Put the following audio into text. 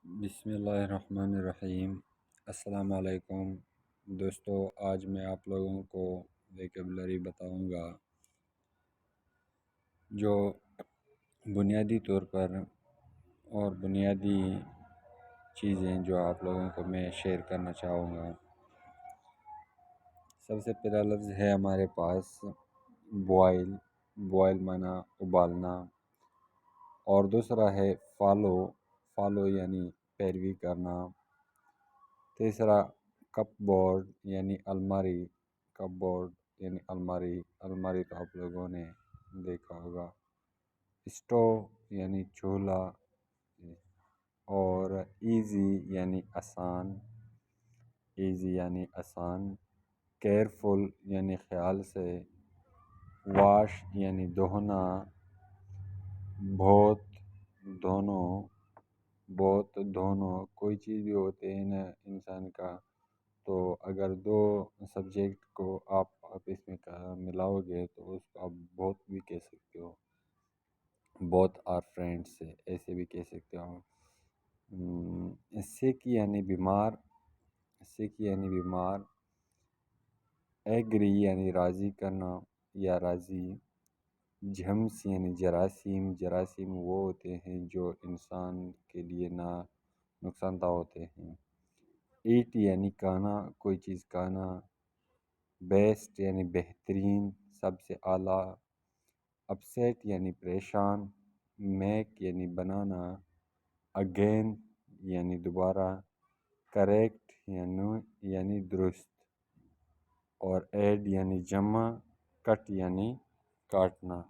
بسم اللہ الرحمن الرحیم۔ السلام علیکم دوستو، آج میں آپ لوگوں کو ویکیبلری بتاؤں گا جو بنیادی طور پر اور بنیادی چیزیں جو آپ لوگوں کو میں شیئر کرنا چاہوں گا۔ سب سے پہلا لفظ ہے ہمارے پاس بوائل۔ بوائل معنی ابالنا، اور دوسرا ہے فالو۔ فالو یعنی پیروی کرنا۔ تیسرا کپ بورڈ یعنی الماری۔ کپ بورڈ یعنی الماری، الماری تو آپ لوگوں نے دیکھا ہوگا۔ اسٹو یعنی چولہا، اور ایزی یعنی آسان۔ ایزی یعنی آسان۔ کیئرفل یعنی خیال سے۔ واش یعنی دھونا۔ بہت دونوں، بہت دونوں کوئی چیز بھی ہوتے ہیں نا انسان کا، تو اگر دو سبجیکٹ کو آپ آپس میں ملاؤ گے تو اس کو آپ بہت بھی کہہ سکتے ہو۔ بہت آر فرینڈس ایسے بھی کہہ سکتے ہو۔ سک یعنی بیمار۔ سک یعنی بیمار۔ ایگری یعنی راضی کرنا یا راضی۔ جھمس یعنی جراثیم۔ جراثیم وہ ہوتے ہیں جو انسان کے لیے نقصان دہ ہوتے ہیں۔ ایٹ یعنی کھانا، کوئی چیز کھانا۔ بیسٹ یعنی بہترین، سب سے اعلیٰ۔ اپسیٹ یعنی پریشان۔ میک یعنی بنانا۔ اگین یعنی دوبارہ۔ کریکٹ یعنی درست، اور ایڈ یعنی جمع۔ کٹ یعنی کاٹنا۔